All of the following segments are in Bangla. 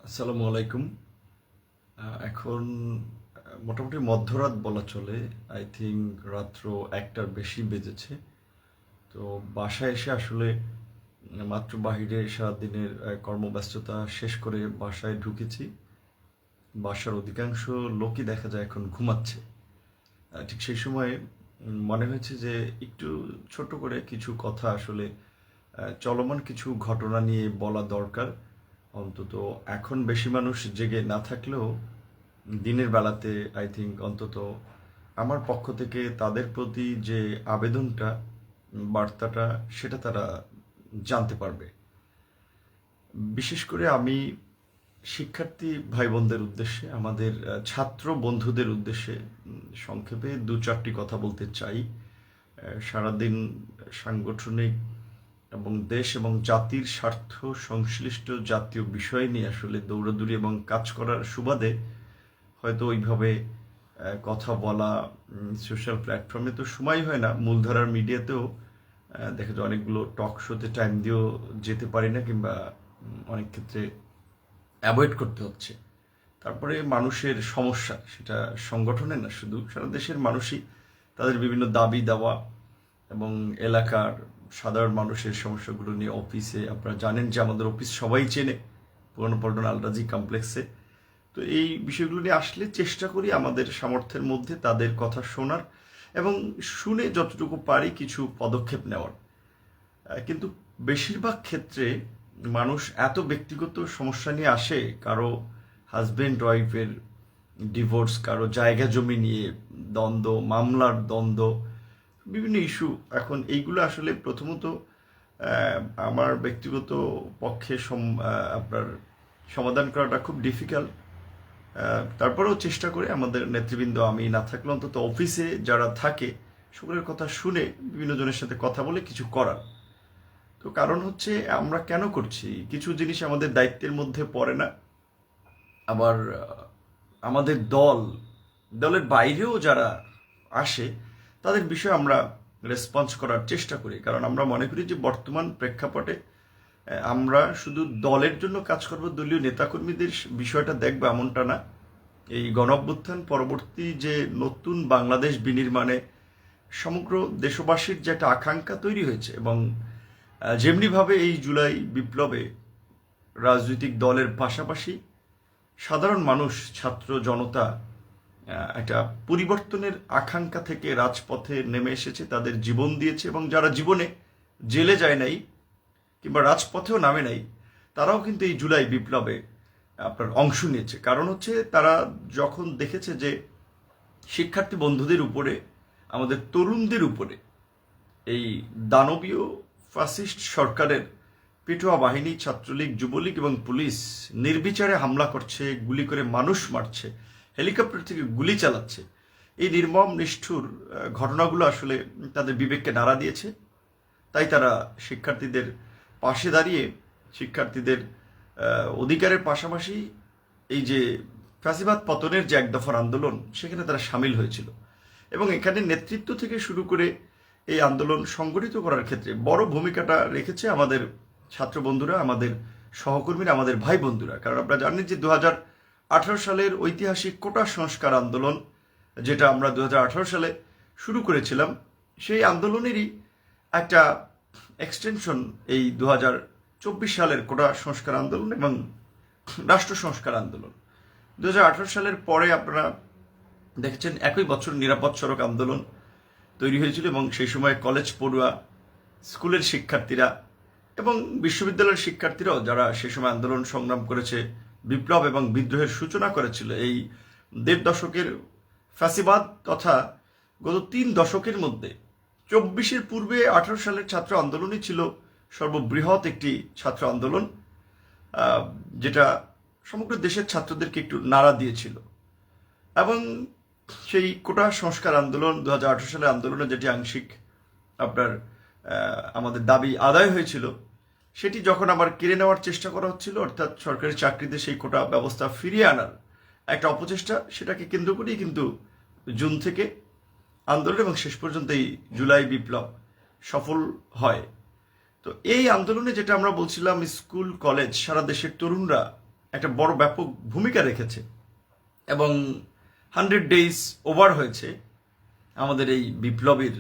আসসালামু আলাইকুম। এখন মোটামুটি মধ্যরাত বলা চলে। আই থিঙ্ক রাত্র ১টার বেশি বেজেছে। তো বাসায় এসে আসলে মাত্র বাহিরে সারাদিনের কর্মব্যস্ততা শেষ করে বাসায় ঢুকেছি। বাসার অধিকাংশ লোকই দেখা যায় এখন ঘুমাচ্ছে। ঠিক সেই সময় মনে হয়েছে যে একটু ছোট করে কিছু কথা আসলে চলমান কিছু ঘটনা নিয়ে বলা দরকার। অন্তত এখন বেশি মানুষ জেগে না থাকলেও দিনের বেলাতে আই থিঙ্ক অন্তত আমার পক্ষ থেকে তাদের প্রতি যে আবেদনটা, বার্তাটা, সেটা তারা জানতে পারবে। বিশেষ করে আমি শিক্ষার্থী ভাই বোনদের উদ্দেশ্যে, আমাদের ছাত্র বন্ধুদের উদ্দেশ্যে সংক্ষেপে দু চারটি কথা বলতে চাই। সারাদিন সাংগঠনিক এবং দেশ এবং জাতির স্বার্থ সংশ্লিষ্ট জাতীয় বিষয় নিয়ে আসলে দৌড়াদৌড়ি এবং কাজ করার সুবাদে হয়তো ওইভাবে কথা বলা সোশ্যাল প্ল্যাটফর্মে তো সময় হয় না। মূলধারার মিডিয়াতেও দেখা যায় অনেকগুলো টক শোতে টাইম দিয়েও যেতে পারি না, কিংবা অনেক ক্ষেত্রে অ্যাভয়েড করতে হচ্ছে। তারপরে মানুষের সমস্যা, সেটা সংগঠনের না, শুধু সারা দেশের মানুষই তাদের বিভিন্ন দাবি দাওয়া এবং এলাকার সাধারণ মানুষের সমস্যাগুলো নিয়ে অফিসে, আপনারা জানেন যে আমাদের অফিস সবাই চেনে, পুরানো পল্টন আলরাজি কমপ্লেক্সে। তো এই বিষয়গুলো নিয়ে আসলে চেষ্টা করি আমাদের সামর্থ্যের মধ্যে তাদের কথা শোনার এবং শুনে যতটুকু পারি কিছু পদক্ষেপ নেওয়ার। কিন্তু বেশিরভাগ ক্ষেত্রে মানুষ এত ব্যক্তিগত সমস্যা নিয়ে আসে, কারো হাজবেন্ড ওয়াইফের ডিভোর্স, কারো জায়গা জমি নিয়ে দ্বন্দ্ব, মামলার দ্বন্দ্ব, বিভিন্ন ইস্যু। এখন এইগুলো আসলে প্রথমত আমার ব্যক্তিগত পক্ষে আপনার সমাধান করাটা খুব ডিফিকাল্ট। তারপরেও চেষ্টা করে আমাদের নেতৃবৃন্দ, আমি না থাকলে অন্তত অফিসে যারা থাকে সকলের কথা শুনে বিভিন্ন জনের সাথে কথা বলে কিছু করার। তো কারণ হচ্ছে আমরা কেন করছি, কিছু জিনিস আমাদের দায়িত্বের মধ্যে পড়ে না। আবার আমাদের দলের বাইরেও যারা আসে তাদের বিষয়ে আমরা রেসপন্স করার চেষ্টা করি, কারণ আমরা মনে করি যে বর্তমান প্রেক্ষাপটে আমরা শুধু দলের জন্য কাজ করব, দলীয় নেতাকর্মীদের বিষয়টা দেখবো এমনটা না। এই গণঅভ্যুত্থান পরবর্তী যে নতুন বাংলাদেশ বিনির্মাণে সমগ্র দেশবাসীর যে একটা আকাঙ্ক্ষা তৈরি হয়েছে, এবং যেমনিভাবে এই জুলাই বিপ্লবে রাজনৈতিক দলের পাশাপাশি সাধারণ মানুষ, ছাত্র জনতা একটা পরিবর্তনের আকাঙ্ক্ষা থেকে রাজপথে নেমে এসেছে, তাদের জীবন দিয়েছে, এবং যারা জীবনে জেলে যায় নাই কিংবা রাজপথেও নামে নাই, তারাও কিন্তু এই জুলাই বিপ্লবে আপনার অংশ নিয়েছে। কারণ হচ্ছে তারা যখন দেখেছে যে শিক্ষার্থী বন্ধুদের উপরে, আমাদের তরুণদের উপরে এই দানবীয় ফ্যাসিস্ট সরকারের পেটোয়া বাহিনী, ছাত্রলীগ, যুবলীগ এবং পুলিশ নির্বিচারে হামলা করছে, গুলি করে মানুষ মারছে, হেলিকপ্টার থেকে গুলি চালাচ্ছে, এই নির্মম নিষ্ঠুর ঘটনাগুলো আসলে তাদের বিবেককে নাড়া দিয়েছে। তাই তারা শিক্ষার্থীদের পাশে দাঁড়িয়ে শিক্ষার্থীদের অধিকারের পাশাপাশি এই যে ফ্যাসিবাদ পতনের যে এক দফার আন্দোলন, সেখানে তারা সামিল হয়েছিল। এবং এখানে নেতৃত্ব থেকে শুরু করে এই আন্দোলন সংগঠিত করার ক্ষেত্রে বড় ভূমিকাটা রেখেছে আমাদের ছাত্র বন্ধুরা, আমাদের সহকর্মীরা, আমাদের ভাই বন্ধুরা। কারণ আপনারা জানেন যে 2018 সালের ঐতিহাসিক কোটা সংস্কার আন্দোলন, যেটা আমরা 2018 সালে শুরু করেছিলাম, সেই আন্দোলনেরই একটা এক্সটেনশন এই 2024 সালের কোটা সংস্কার আন্দোলন এবং রাষ্ট্র সংস্কার আন্দোলন। 2018 সালের পরে আপনারা দেখেছেন একই বছর নিরাপদ সড়ক আন্দোলন তৈরি হয়েছিল, এবং সেই সময় কলেজ পড়ুয়া, স্কুলের শিক্ষার্থীরা এবং বিশ্ববিদ্যালয়ের শিক্ষার্থীরাও, যারা সেই সময় আন্দোলন সংগ্রাম করেছে, বিপ্লব এবং বিদ্রোহের সূচনা করেছিল, এই 1.5 দশকের ফ্যাসিবাদ তথা গত 3 দশকের মধ্যে 24-এর পূর্বে 18 সালের ছাত্র আন্দোলনই ছিল সর্ববৃহৎ একটি ছাত্র আন্দোলন, যেটা সমগ্র দেশের ছাত্রদেরকে একটু নাড়া দিয়েছিল। এবং সেই কোটা সংস্কার আন্দোলন 2018 সালের আন্দোলনে যেটি আংশিক আপনার আমাদের দাবি আদায় হয়েছিল, সেটি যখন আবার কেড়ে নেওয়ার চেষ্টা করা হচ্ছিল, অর্থাৎ সরকারি চাকরিতে সেই কোটা ব্যবস্থা ফিরিয়ে আনার একটা অপচেষ্টা, সেটাকে কেন্দ্র করেই কিন্তু জুন থেকে আন্দোলন এবং শেষ পর্যন্ত এই জুলাই বিপ্লব সফল হয়। তো এই আন্দোলনে যেটা আমরা বলছিলাম, স্কুল কলেজ, সারা দেশের তরুণরা একটা বড় ব্যাপক ভূমিকা রেখেছে এবং 100 ডেজ ওভার হয়েছে আমাদের এই বিপ্লবীর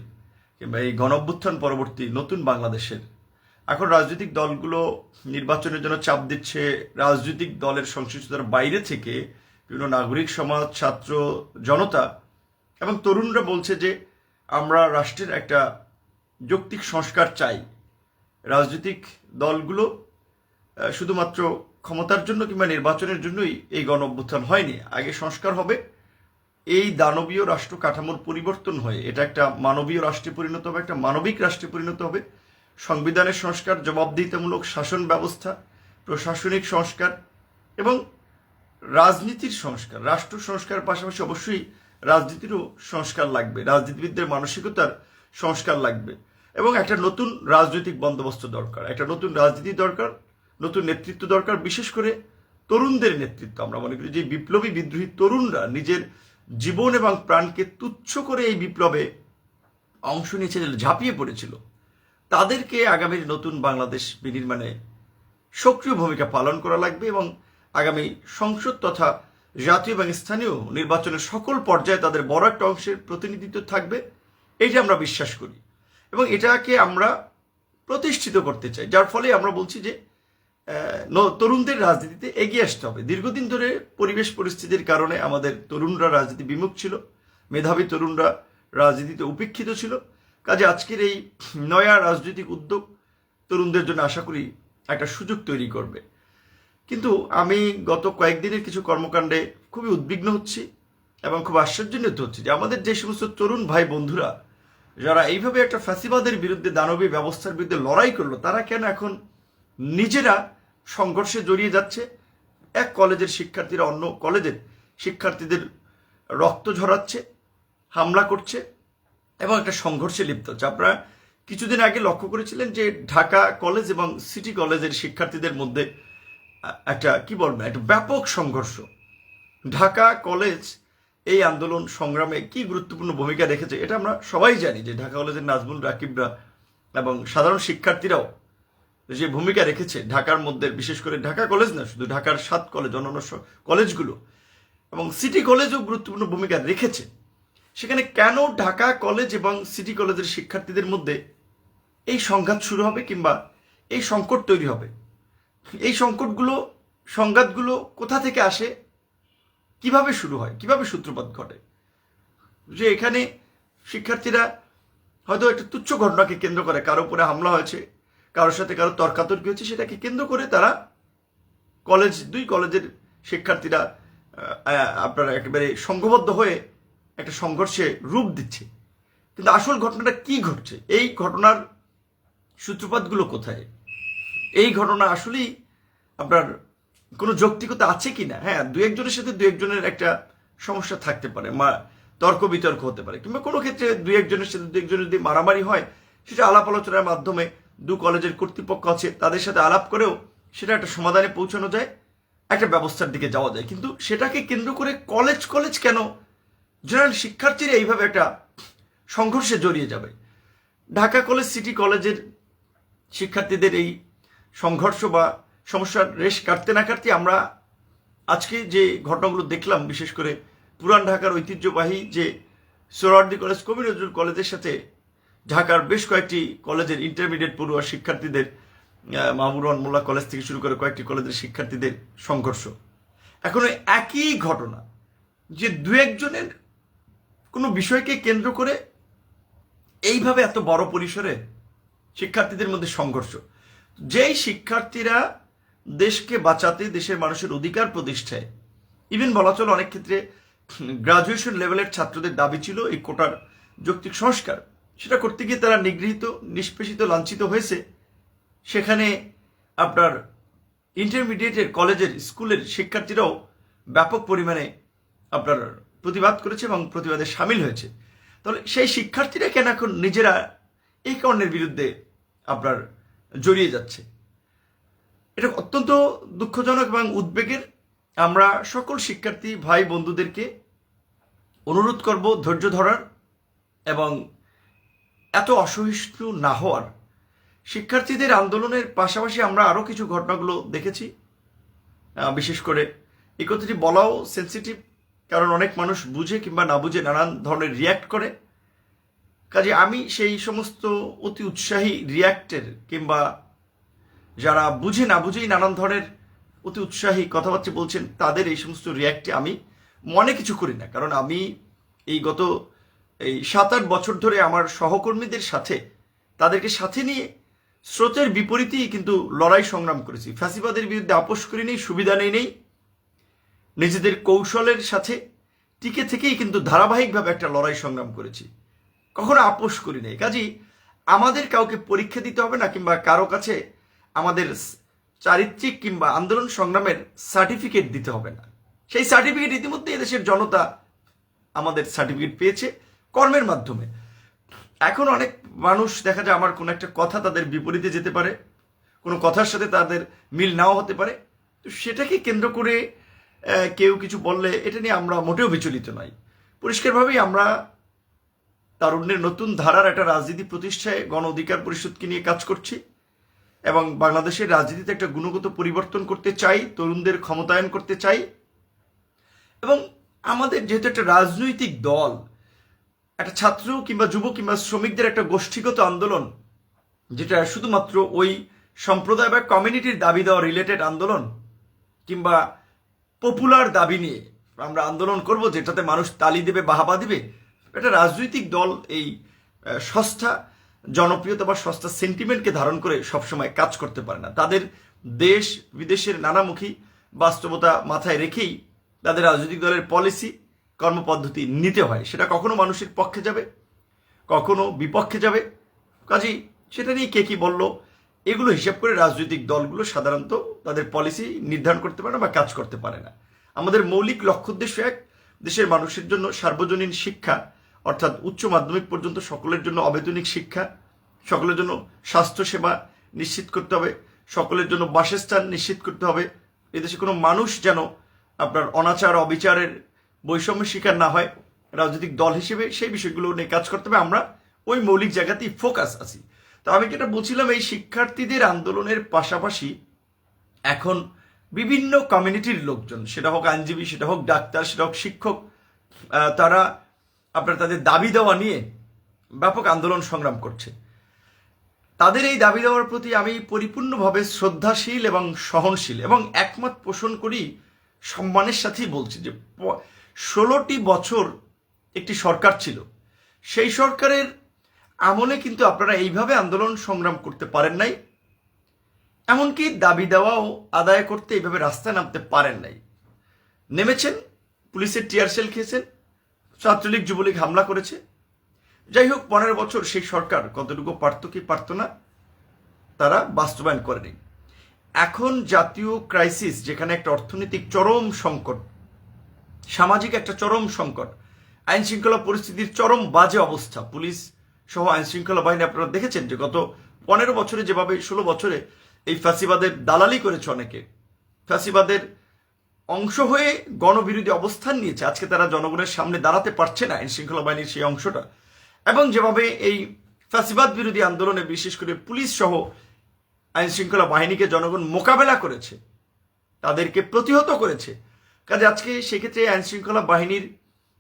কিংবা এই গণঅভ্যুত্থান পরবর্তী নতুন বাংলাদেশের। এখন রাজনৈতিক দলগুলো নির্বাচনের জন্য চাপ দিচ্ছে, রাজনৈতিক দলের সংশ্লিষ্টতার বাইরে থেকে বিভিন্ন নাগরিক সমাজ, ছাত্র জনতা এবং তরুণরা বলছে যে আমরা রাষ্ট্রের একটা যৌক্তিক সংস্কার চাই। রাজনৈতিক দলগুলো শুধুমাত্র ক্ষমতার জন্য কিংবা নির্বাচনের জন্যই এই গণঅভ্যুত্থান হয়নি, আগে সংস্কার হবে, এই দানবীয় রাষ্ট্র কাঠামোর পরিবর্তন হয়ে এটা একটা মানবীয় রাষ্ট্রে পরিণত হবে, একটা মানবিক রাষ্ট্রে পরিণত হবে। সংবিধানের সংস্কার, জবাবদিহিতামূলক শাসন ব্যবস্থা, প্রশাসনিক সংস্কার এবং রাজনীতির সংস্কার, রাষ্ট্র সংস্কারের পাশাপাশি অবশ্যই রাজনীতিরও সংস্কার লাগবে, রাজনীতিবিদদের মানসিকতার সংস্কার লাগবে এবং একটা নতুন রাজনৈতিক বন্দোবস্ত দরকার, একটা নতুন রাজনীতি দরকার, নতুন নেতৃত্ব দরকার, বিশেষ করে তরুণদের নেতৃত্ব। আমরা মনে করি যে বিপ্লবী বিদ্রোহী তরুণরা নিজের জীবন এবং প্রাণকে তুচ্ছ করে এই বিপ্লবে অংশ নিয়েছিল, ঝাঁপিয়ে পড়েছিল, তাদেরকে আগামীর নতুন বাংলাদেশ বিনির্মাণে সক্রিয় ভূমিকা পালন করা লাগবে এবং আগামী সংসদ তথা জাতীয় এবং স্থানীয় নির্বাচনের সকল পর্যায়ে তাদের বড় একটা অংশের প্রতিনিধিত্ব থাকবে, এইটা আমরা বিশ্বাস করি এবং এটাকে আমরা প্রতিষ্ঠিত করতে চাই। যার ফলে আমরা বলছি যে তরুণদের রাজনীতিতে এগিয়ে আসতে হবে। দীর্ঘদিন ধরে পরিবেশ পরিস্থিতির কারণে আমাদের তরুণরা রাজনীতি বিমুখ ছিল, মেধাবী তরুণরা রাজনীতিতে উপেক্ষিত ছিল। কাজে আজকের এই নয়া রাজনৈতিক উদ্যোগ তরুণদের জন্য আশা করি একটা সুযোগ তৈরি করবে। কিন্তু আমি গত কয়েকদিনের কিছু কর্মকাণ্ডে খুবই উদ্বিগ্ন হচ্ছি এবং খুব আশ্চর্যান্বিত হচ্ছি যে আমাদের যে সমস্ত তরুণ ভাই বন্ধুরা যারা এইভাবে একটা ফ্যাসিবাদের বিরুদ্ধে, দানবী ব্যবস্থার বিরুদ্ধে লড়াই করলো, তারা কেন এখন নিজেরা সংঘর্ষে জড়িয়ে যাচ্ছে। এক কলেজের শিক্ষার্থীরা অন্য কলেজের শিক্ষার্থীদের রক্ত ঝরাচ্ছে, হামলা করছে এবং একটা সংঘর্ষে লিপ্ত হচ্ছে। আপনারা কিছুদিন আগে লক্ষ্য করেছিলেন যে ঢাকা কলেজ এবং সিটি কলেজের শিক্ষার্থীদের মধ্যে একটা কি বলবেন, একটা ব্যাপক সংঘর্ষ। ঢাকা কলেজ এই আন্দোলন সংগ্রামে কি গুরুত্বপূর্ণ ভূমিকা রেখেছে এটা আমরা সবাই জানি, যে ঢাকা কলেজের নাজমুল রাকিবরা এবং সাধারণ শিক্ষার্থীরাও যে ভূমিকা রেখেছে ঢাকার মধ্যে, বিশেষ করে ঢাকা কলেজ না, শুধু ঢাকার 7 কলেজ, অন্যান্য কলেজগুলো এবং সিটি কলেজও গুরুত্বপূর্ণ ভূমিকা রেখেছে। সেখানে কেন ঢাকা কলেজ এবং সিটি কলেজের শিক্ষার্থীদের মধ্যে এই সংঘাত শুরু হবে কিংবা এই সংকট তৈরি হবে? এই সংঘাতগুলো কোথা থেকে আসে, কিভাবে শুরু হয়, কিভাবে সূত্রপাত ঘটে? যে এখানে শিক্ষার্থীরা হয়তো একটা তুচ্ছ ঘটনাকে কেন্দ্র করে, কারো উপরে হামলা হয়েছে, কারোর সাথে কারো তর্কাতর্কি হচ্ছে, সেটাকে কেন্দ্র করে তারা দুই কলেজের শিক্ষার্থীরা আপনারা একেবারে সংঘবদ্ধ হয়ে একটা সংঘর্ষে রূপ দিচ্ছে। কিন্তু আসল ঘটনাটা কি ঘটছে, এই ঘটনার সূত্রপাতগুলো কোথায়, এই ঘটনা আসলেই আপনার কোনো যৌক্তিকতা আছে কি না? হ্যাঁ, দু একজনের সাথে দু একজনের একটা সমস্যা থাকতে পারে, তর্ক বিতর্ক হতে পারে, কিংবা কোনো ক্ষেত্রে দু একজনের সাথে দু একজনের যদি মারামারি হয়, সেটা আলাপ আলোচনার মাধ্যমে দু কলেজের কর্তৃপক্ষ আছে তাদের সাথে আলাপ করেও সেটা একটা সমাধানে পৌঁছানো যায়, একটা ব্যবস্থার দিকে যাওয়া যায়। কিন্তু সেটাকে কেন্দ্র করে কলেজ কেন, জেনারেল শিক্ষার্থীরা এইভাবে একটা সংঘর্ষে জড়িয়ে যাবে? ঢাকা কলেজ সিটি কলেজের শিক্ষার্থীদের এই সংঘর্ষ বা সমস্যার রেশ কাটতে না কাটতে আমরা আজকে যে ঘটনাগুলো দেখলাম, বিশেষ করে পুরান ঢাকার ঐতিহ্যবাহী যে সোহরাওয়ার্দী কলেজ, কবি নজরুল কলেজের সাথে ঢাকার বেশ কয়েকটি কলেজের ইন্টারমিডিয়েট পড়ুয়া শিক্ষার্থীদের, মাহবুব রহমান মোল্লা কলেজ থেকে শুরু করে কয়েকটি কলেজের শিক্ষার্থীদের সংঘর্ষ, এখন একই ঘটনা, যে দু একজনের কোনো বিষয়কে কেন্দ্র করে এইভাবে এত বড় পরিসরে শিক্ষার্থীদের মধ্যে সংঘর্ষ। যেই শিক্ষার্থীরা দেশকে বাঁচাতে, দেশের মানুষের অধিকার প্রতিষ্ঠায়, ইভেন বলা চলে অনেক ক্ষেত্রে গ্রাজুয়েশন লেভেলের ছাত্রদের দাবি ছিল এই কোটার যৌক্তিক সংস্কার, সেটা করতে গিয়ে তারা নিগৃহীত, নিষ্পেষিত, লাঞ্ছিত হয়েছে। সেখানে আপনার ইন্টারমিডিয়েটের কলেজের স্কুলের শিক্ষার্থীরাও ব্যাপক পরিমাণে আপনার প্রতিবাদ করেছে এবং প্রতিবাদে সামিল হয়েছে। তাহলে সেই শিক্ষার্থীরা কেন এখন নিজেরা এই কারণের বিরুদ্ধে আপনার জড়িয়ে যাচ্ছে? এটা অত্যন্ত দুঃখজনক এবং উদ্বেগের। আমরা সকল শিক্ষার্থী ভাই বন্ধুদেরকে অনুরোধ করব ধৈর্য ধরার এবং এত অসহিষ্ণু না হওয়ার। শিক্ষার্থীদের আন্দোলনের পাশাপাশি আমরা আরও কিছু ঘটনাগুলো দেখেছি। বিশেষ করে এই কথাটি বলাও সেন্সিটিভ, কারণ অনেক মানুষ বুঝে কিংবা না বুঝে নানান ধরনের রিয়্যাক্ট করে। কাজে আমি সেই সমস্ত অতি উৎসাহী রিয়্যাক্টের কিংবা যারা বুঝে না বুঝেই নানান ধরনের অতি উৎসাহী কথাবার্তা বলছেন তাদের এই সমস্ত রিয়্যাক্টে আমি মনে কিছু করি না। কারণ আমি এই গত 7-8 বছর ধরে আমার সহকর্মীদের সাথে তাদেরকে সাথে নিয়ে স্রোতের বিপরীতেই কিন্তু লড়াই সংগ্রাম করেছি। ফ্যাসিবাদের বিরুদ্ধে আপোষ করিনি, সুবিধা নেই, নিজেদের কৌশলের সাথে টিকে থেকেই কিন্তু ধারাবাহিকভাবে একটা লড়াই সংগ্রাম করেছি, কখনো আপোষ করি নাই। কাজেই আমাদের কাউকে পরীক্ষা দিতে হবে না কিংবা কারো কাছে আমাদের চারিত্রিক কিংবা আন্দোলন সংগ্রামের সার্টিফিকেট দিতে হবে না। সেই সার্টিফিকেট ইতিমধ্যে এদেশের জনতা আমাদের সার্টিফিকেট পেয়েছে কর্মের মাধ্যমে। এখন অনেক মানুষ দেখা যায় আমার কোনো একটা কথা তাদের বিপরীতে যেতে পারে, কোনো কথার সাথে তাদের মিল নাও হতে পারে, তো সেটাকে কেন্দ্র করে কেউ কিছু বললে এটা নিয়ে আমরা মোটেও বিচলিত নই। পরিষ্কারভাবেই আমরা তারুণ্যের নতুন ধারার একটা রাজনীতি প্রতিষ্ঠায় গণ অধিকার পরিষদকে নিয়ে কাজ করছি এবং বাংলাদেশের রাজনীতিতে একটা গুণগত পরিবর্তন করতে চাই, তরুণদের ক্ষমতায়ন করতে চাই। এবং আমাদের যেহেতু একটা রাজনৈতিক দল, একটা ছাত্র কিংবা যুব কিংবা শ্রমিকদের একটা গোষ্ঠীগত আন্দোলন, যেটা শুধুমাত্র ওই সম্প্রদায় বা কমিউনিটির দাবি দেওয়া রিলেটেড আন্দোলন কিংবা পপুলার দাবি নিয়ে আমরা আন্দোলন করব যেটাতে মানুষ তালি দেবে, বাহাবা দিবে, একটা রাজনৈতিক দল এই সস্তা জনপ্রিয়তা বা সস্তা সেন্টিমেন্টকে ধারণ করে সবসময় কাজ করতে পারে না। তাদের দেশ বিদেশের নানামুখী বাস্তবতা মাথায় রেখেই তাদের রাজনৈতিক দলের পলিসি কর্মপদ্ধতি নিতে হয়। সেটা কখনো মানুষের পক্ষে যাবে, কখনো বিপক্ষে যাবে। কাজেই সেটা নিয়ে কে কি বলল এগুলো হিসাব করে রাজনৈতিক দলগুলো সাধারণত তাদের পলিসি নির্ধারণ করতে পারে না বা কাজ করতে পারে না। আমাদের মৌলিক লক্ষ্য উদ্দেশ্য এক, দেশের মানুষের জন্য সার্বজনীন শিক্ষা, অর্থাৎ উচ্চ মাধ্যমিক পর্যন্ত সকলের জন্য অবেতনিক শিক্ষা, সকলের জন্য স্বাস্থ্যসেবা নিশ্চিত করতে হবে, সকলের জন্য বাসস্থান নিশ্চিত করতে হবে। এদেশে কোনো মানুষ যেন আপনার অনাচার অবিচারের বৈষম্যের শিকার না হয়। রাজনৈতিক দল হিসেবে সেই বিষয়গুলো নিয়ে কাজ করতে হবে। আমরা ওই মৌলিক জায়গাতেই ফোকাস আছি। তো আমি যেটা বলছিলাম, এই শিক্ষার্থীদের আন্দোলনের পাশাপাশি এখন বিভিন্ন কমিউনিটির লোকজন, সেটা হোক আইনজীবী, সেটা হোক ডাক্তার, সেটা হোক শিক্ষক, তারা আপনার তাদের দাবি দেওয়া নিয়ে ব্যাপক আন্দোলন সংগ্রাম করছে। তাদের এই দাবি দেওয়ার প্রতি আমি পরিপূর্ণভাবে শ্রদ্ধাশীল এবং সহনশীল এবং একমত পোষণ করি, সম্মানের সাথেই বলছি যে 16টি বছর একটি সরকার ছিল, সেই সরকারের আমলে কিন্তু আপনারা এইভাবে আন্দোলন সংগ্রাম করতে পারেন নাই, এমনকি দাবি দেওয়াও আদায় করতে এইভাবে রাস্তায় নামতে পারেন নাই। নেমেছেন, পুলিশের টিয়ার সেল খেয়েছেন, ছাত্রলীগ যুবলীগ হামলা করেছে। যাই হোক, 15 বছর সেই সরকার কতটুকু পারত কি পারত না তারা বাস্তবায়ন করেনি। এখন জাতীয় ক্রাইসিস, যেখানে একটা অর্থনৈতিক চরম সংকট, সামাজিক একটা চরম সংকট, আইন শৃঙ্খলা পরিস্থিতির চরম বাজে অবস্থা, পুলিশ সহ আইন শৃঙ্খলা বাহিনী আপনারা দেখেছেন যে গত 15 বছরে যেভাবে 16 বছরে এই ফ্যাসিবাদের দালালি করেছে, অনেকে ফ্যাসিবাদের অংশ হয়ে গণবিরোধী অবস্থান নিয়েছে, আজকে তারা জনগণের সামনে দাঁড়াতে পারছে না, আইন শৃঙ্খলা বাহিনীর সেই অংশটা। এবং যেভাবে এই ফ্যাসিবাদ বিরোধী আন্দোলনে বিশেষ করে পুলিশ সহ আইন শৃঙ্খলা বাহিনীকে জনগণ মোকাবেলা করেছে, তাদেরকে প্রতিহত করেছে। কাজে আজকে সেক্ষেত্রে আইন শৃঙ্খলা বাহিনীর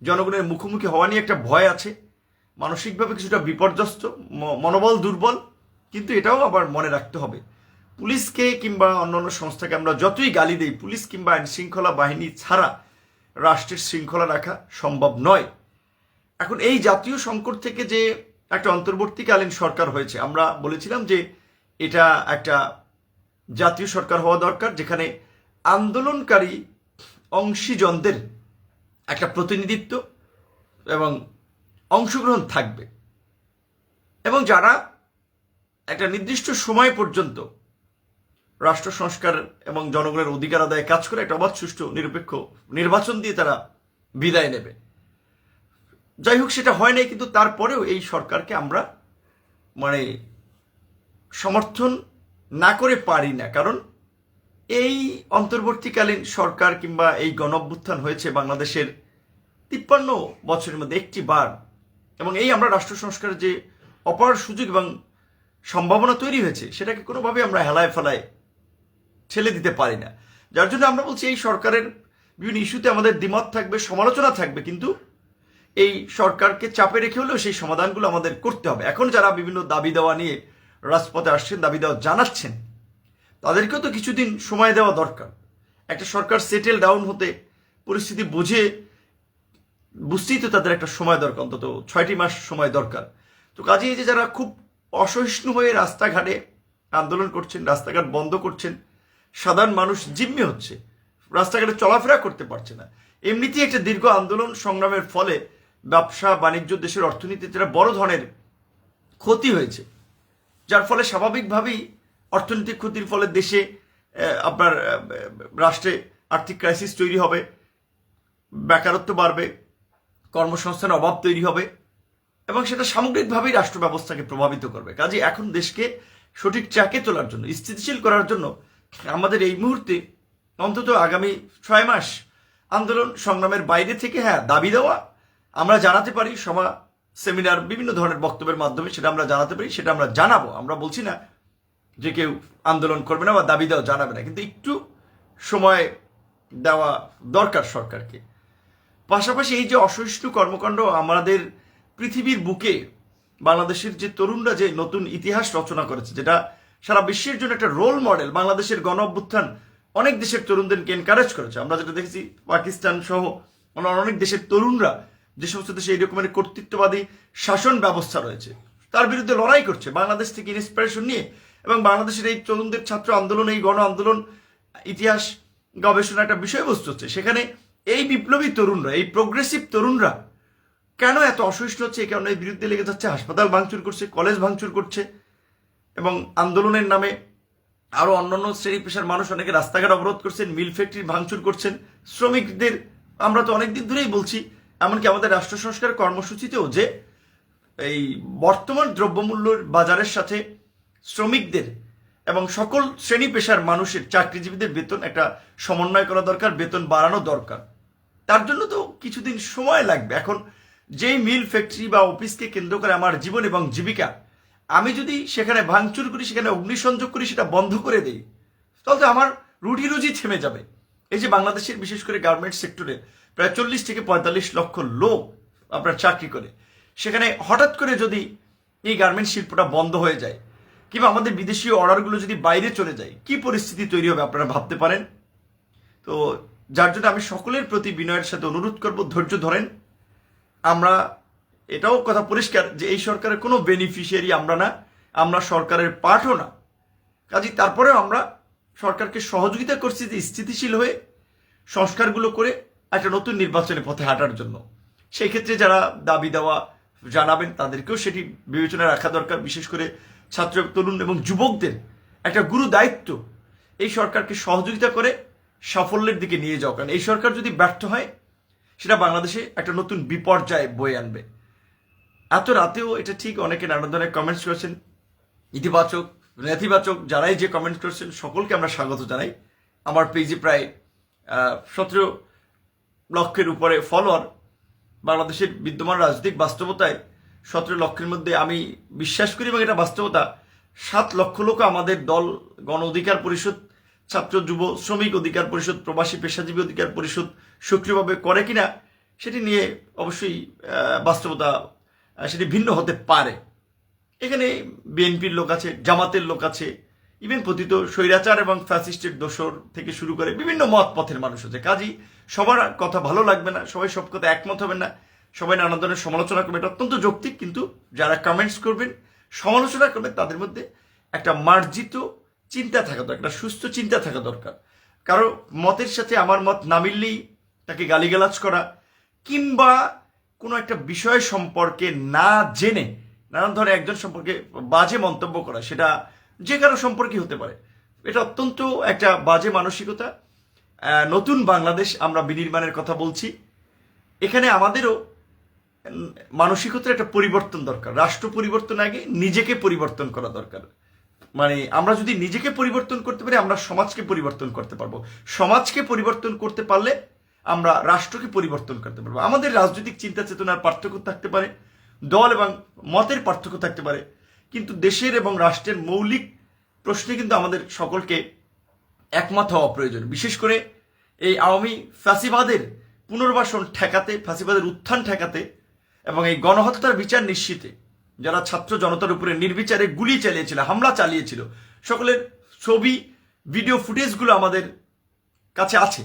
জনগণের মুখোমুখি হওয়া নিয়ে একটা ভয় আছে, মানসিকভাবে কিছুটা বিপর্যস্ত, মনোবল দুর্বল। কিন্তু এটাও আবার মনে রাখতে হবে, পুলিশকে কিংবা অন্যান্য সংস্থাকে আমরা যতই গালি দেই, পুলিশ কিংবা আইন শৃঙ্খলা বাহিনী ছাড়া রাষ্ট্রের শৃঙ্খলা রাখা সম্ভব নয়। এখন এই জাতীয় সংকট থেকে যে একটা অন্তর্বর্তীকালীন সরকার হয়েছে, আমরা বলেছিলাম যে এটা একটা জাতীয় সরকার হওয়া দরকার, যেখানে আন্দোলনকারী অংশীজনদের একটা প্রতিনিধিত্ব এবং অংশগ্রহণ থাকবে, এবং যারা একটা নির্দিষ্ট সময় পর্যন্ত রাষ্ট্র সংস্কার এবং জনগণের অধিকার আদায়ে কাজ করে একটা অবাধ, সুষ্ঠু, নিরপেক্ষ নির্বাচন দিয়ে তারা বিদায় নেবে। যাই হোক, সেটা হয় নাই, কিন্তু তারপরেও এই সরকারকে আমরা সমর্থন না করে পারি না। কারণ এই অন্তর্বর্তীকালীন সরকার কিংবা এই গণঅভ্যুত্থান হয়েছে বাংলাদেশের 53 বছরের মধ্যে একটি বার, এবং এই আমরা রাষ্ট্র সংস্কারের যে অপার সুযোগ এবং সম্ভাবনা তৈরি হয়েছে, সেটাকে কোনোভাবে আমরা হেলায় ফেলায় ঠেলে দিতে পারি না। যার জন্য আমরা বলছি এই সরকারের বিভিন্ন ইস্যুতে আমাদের দ্বিমত থাকবে, সমালোচনা থাকবে, কিন্তু এই সরকারকে চাপে রেখে হলেও সেই সমাধানগুলো আমাদের করতে হবে। এখন যারা বিভিন্ন দাবি দেওয়া নিয়ে রাজপথে আসছেন, দাবি দেওয়া জানাচ্ছেন, তাদেরকেও তো কিছুদিন সময় দেওয়া দরকার। একটা সরকার সেটেল ডাউন হতে, পরিস্থিতি বুঝতেই তো তাদের একটা সময় দরকার, অন্তত 6টি মাস সময় দরকার। তো কাজে এই যে যারা খুব অসহিষ্ণু হয়ে রাস্তাঘাটে আন্দোলন করছেন, রাস্তাঘাট বন্ধ করছেন, সাধারণ মানুষ জিম্মি হচ্ছে, রাস্তাঘাটে চলাফেরা করতে পারছে না। এমনিতেই একটা দীর্ঘ আন্দোলন সংগ্রামের ফলে ব্যবসা বাণিজ্য, দেশের অর্থনীতিতে একটা বড় ধরনের ক্ষতি হয়েছে, যার ফলে স্বাভাবিকভাবেই অর্থনৈতিক ক্ষতির ফলে দেশে আপনার রাষ্ট্রে আর্থিক ক্রাইসিস তৈরি হবে, বেকারত্ব বাড়বে, কর্মসংস্থানের অভাব তৈরি হবে, এবং সেটা সামগ্রিকভাবেই রাষ্ট্র ব্যবস্থাকে প্রভাবিত করবে। কাজে এখন দেশকে সঠিক ট্র্যাকে তোলার জন্য, স্থিতিশীল করার জন্য আমাদের এই মুহূর্তে অন্তত আগামী 6 মাস আন্দোলন সংগ্রামের বাইরে থেকে দাবি দেওয়া আমরা জানাতে পারি, সভা, সেমিনার, বিভিন্ন ধরনের বক্তব্যের মাধ্যমে সেটা আমরা জানাতে পারি, সেটা আমরা জানাবো। আমরা বলছি না যে কেউ আন্দোলন করবে না বা দাবি দেওয়া জানাবে না, কিন্তু একটু সময় দেওয়া দরকার সরকারকে। পাশাপাশি এই যে অসহিষ্ণু কর্মকাণ্ড, আমাদের পৃথিবীর বুকে বাংলাদেশের যে তরুণরা যে নতুন ইতিহাস রচনা করেছে, যেটা সারা বিশ্বের জন্য একটা রোল মডেল, বাংলাদেশের গণ অভ্যুত্থান অনেক দেশের তরুণদেরকে এনকারেজ করেছে। আমরা যেটা দেখেছি পাকিস্তান সহ অনেক দেশের তরুণরা, যে সমস্ত দেশে এই রকমের কর্তৃত্ববাদী শাসন ব্যবস্থা রয়েছে, তার বিরুদ্ধে লড়াই করছে বাংলাদেশ থেকে ইন্সপিরেশন নিয়ে। এবং বাংলাদেশের এই তরুণদের ছাত্র আন্দোলন, এই গণ আন্দোলন ইতিহাস গবেষণা একটা বিষয়বস্তু হচ্ছে। সেখানে এই বিপ্লবী তরুণরা, এই প্রোগ্রেসিভ তরুণরা কেন এত অসহিষ্ণু হচ্ছে, এই কারণে এই বিরুদ্ধে লেগে যাচ্ছে, হাসপাতাল ভাঙচুর করছে, কলেজ ভাঙচুর করছে, এবং আন্দোলনের নামে আরো অন্যান্য শ্রেণী পেশার মানুষ অনেকে রাস্তাঘাট অবরোধ করছেন, মিল ফ্যাক্টরি ভাঙচুর করছেন, শ্রমিকদের। আমরা তো অনেকদিন ধরেই বলছি, এমনকি আমাদের রাষ্ট্র সংস্কার কর্মসূচিতেও, যে এই বর্তমান দ্রব্যমূল্যের বাজারের সাথে শ্রমিকদের এবং সকল শ্রেণী পেশার মানুষের, চাকরিজীবীদের বেতন একটা সমন্বয় করা দরকার, বেতন বাড়ানো দরকার। তার জন্য তো কিছুদিন সময় লাগবে। এখন যেই মিল ফ্যাক্টরি বা অফিসকে কেন্দ্র করে আমার জীবন এবং জীবিকা, আমি যদি সেখানে ভাঙচুর করি, সেখানে অগ্নিসংযোগ করি, সেটা বন্ধ করে দেই, তাহলে আমার রুটি রুজি থেমে যাবে। এই যে বাংলাদেশের বিশেষ করে গার্মেন্টস সেক্টরে প্রায় 40 থেকে 45 লক্ষ লোক আপনার চাকরি করে, সেখানে হঠাৎ করে যদি এই গার্মেন্টস শিল্পটা বন্ধ হয়ে যায়, কিংবা আমাদের বিদেশি অর্ডারগুলো যদি বাইরে চলে যায়, কি পরিস্থিতি তৈরি হবে আপনারা ভাবতে পারেন? তো যার জন্য আমি সকলের প্রতি বিনয়ের সাথে অনুরোধ করব, ধৈর্য ধরেন। আমরা এটাও কথা পরিষ্কার যে এই সরকারের কোনো বেনিফিশিয়ারি আমরা না, আমরা সরকারের পার্টও না। কাজেই তারপরেও আমরা সরকারকে সহযোগিতা করছি যে স্থিতিশীল হয়ে সংস্কারগুলো করে একটা নতুন নির্বাচনের পথে হাঁটার জন্য। সেই ক্ষেত্রে যারা দাবি দেওয়া জানাবেন, তাদেরকেও সেটি বিবেচনায় রাখা দরকার। বিশেষ করে ছাত্র, তরুণ এবং যুবকদের একটা গুরু দায়িত্ব এই সরকারকে সহযোগিতা করে সাফল্যের দিকে নিয়ে যাওয়া। কারণ এই সরকার যদি ব্যর্থ হয়, সেটা বাংলাদেশে একটা নতুন বিপর্যয় বয়ে আনবে। এত রাতেও এটা ঠিক, অনেকে নানা ধরনের কমেন্টস করেছেন, ইতিবাচক, নেতিবাচক, যারাই যে কমেন্ট করেছেন সকলকে আমরা স্বাগত জানাই। আমার পেজে প্রায় 17 লক্ষের উপরে ফলোয়ার। বাংলাদেশের বিদ্যমান রাজনৈতিক বাস্তবতায় 17 লক্ষের মধ্যে আমি বিশ্বাস করি, এবং এটা বাস্তবতা, 7 লক্ষ লোক আমাদের দল, গণ অধিকার পরিষদ, ছাত্র যুব শ্রমিক অধিকার পরিষদ, প্রবাসী পেশাজীবী অধিকার পরিষদ সক্রিয়ভাবে করে কিনা সেটি নিয়ে অবশ্যই বাস্তবতা সেটি ভিন্ন হতে পারে। এখানে বিএনপির লোক আছে, জামাতের লোক আছে, ইভেন পতিত স্বৈরাচার এবং ফ্যাসিস্টের দোসর থেকে শুরু করে বিভিন্ন মত পথের মানুষ আছে। কাজেই সবার কথা ভালো লাগবে না, সবাই সব কথা একমত হবেন না, সবাই নানা ধরনের সমালোচনা করবে, এটা অত্যন্ত যৌক্তিক। কিন্তু যারা কমেন্টস করবেন, সমালোচনা করবেন, তাদের মধ্যে একটা মার্জিত চিন্তা থাকা দরকার, একটা সুস্থ চিন্তা থাকা দরকার। কারো মতের সাথে আমার মত না মিললেই তাকে গালিগালাজ করা, কিংবা কোনো একটা বিষয় সম্পর্কে না জেনে নানান ধরনের একজন সম্পর্কে বাজে মন্তব্য করা, সেটা যে কারো সম্পর্কে হতে পারে, এটা অত্যন্ত একটা বাজে মানসিকতা। নতুন বাংলাদেশ আমরা বিনির্মাণের কথা বলছি, এখানে আমাদেরও মানসিকতার একটা পরিবর্তন দরকার। রাষ্ট্র পরিবর্তন আগে নিজেকে পরিবর্তন করা দরকার। মানে আমরা যদি নিজেকে পরিবর্তন করতে পারি, আমরা সমাজকে পরিবর্তন করতে পারবো। সমাজকে পরিবর্তন করতে পারলে আমরা রাষ্ট্রকে পরিবর্তন করতে পারবো। আমাদের রাজনৈতিক চিন্তা চেতনার পার্থক্য থাকতে পারে, দল এবং মতের পার্থক্য থাকতে পারে, কিন্তু দেশের এবং রাষ্ট্রের মৌলিক প্রশ্নে কিন্তু আমাদের সকলকে একমত হওয়া প্রয়োজন। বিশেষ করে এই আওয়ামী ফ্যাসিবাদের পুনর্বাসন ঠেকাতে, ফ্যাসিবাদের উত্থান ঠেকাতে এবং এই গণহত্যার বিচার নিশ্চিতে যারা ছাত্র জনতার উপরে নির্বিচারে গুলি চালিয়েছিল, হামলা চালিয়েছিল, সকলের ছবি, ভিডিও ফুটেজগুলো আমাদের কাছে আছে।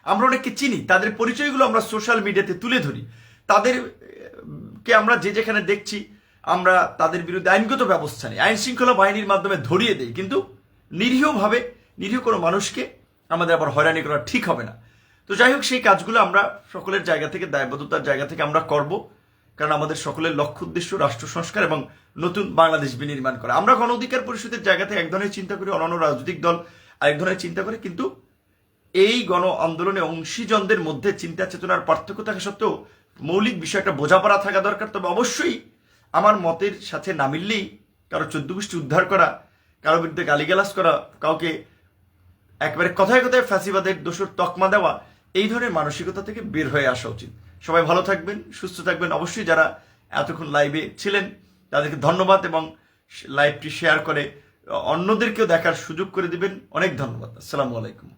আমরা অনেককে চিনি, তাদের পরিচয়গুলো আমরা সোশ্যাল মিডিয়াতে তুলে ধরি। তাদেরকে আমরা যে যেখানে দেখছি আমরা তাদের বিরুদ্ধে আইনগত ব্যবস্থা নিই, আইন শৃঙ্খলা বাহিনীর মাধ্যমে ধরিয়ে দিই। কিন্তু নিরীহভাবে, নিরীহ কোনো মানুষকে আমাদের আবার হয়রানি করা ঠিক হবে না। তো যাই হোক, সেই কাজগুলো আমরা সকলের জায়গা থেকে, দায়বদ্ধতার জায়গা থেকে আমরা করব, কারণ আমাদের সকলের লক্ষ্য উদ্দেশ্য রাষ্ট্র সংস্কার এবং নতুন বাংলাদেশ বিনির্মাণ করা। আমরা গণ অধিকার পরিষদের জায়গা থেকে এক ধরনের চিন্তা করি, অন্যান্য রাজনৈতিক দল আরেক ধরনের চিন্তা করে, কিন্তু এই গণ আন্দোলনে অংশীজনদের মধ্যে চিন্তা চেতনার পার্থক্য থাকা সত্ত্বেও মৌলিক বিষয়টা বোঝাপড়া থাকা দরকার। তবে অবশ্যই আমার মতের সাথে না মিললেই কারো 14 গোষ্ঠী উদ্ধার করা, কারো বিরুদ্ধে গালিগালাজ করা, কাউকে একেবারে কথায় কথায় ফ্যাসিবাদের দোষর তকমা দেওয়া, এই ধরনের মানসিকতা থেকে বের হয়ে আসা উচিত। সবাই ভালো থাকবেন, সুস্থ থাকবেন। অবশ্যই যারা এতক্ষণ লাইভে ছিলেন তাদেরকে ধন্যবাদ, এবং লাইভটি শেয়ার করে অন্যদেরকেও দেখার সুযোগ করে দিবেন। অনেক ধন্যবাদ। আসসালামু আলাইকুম।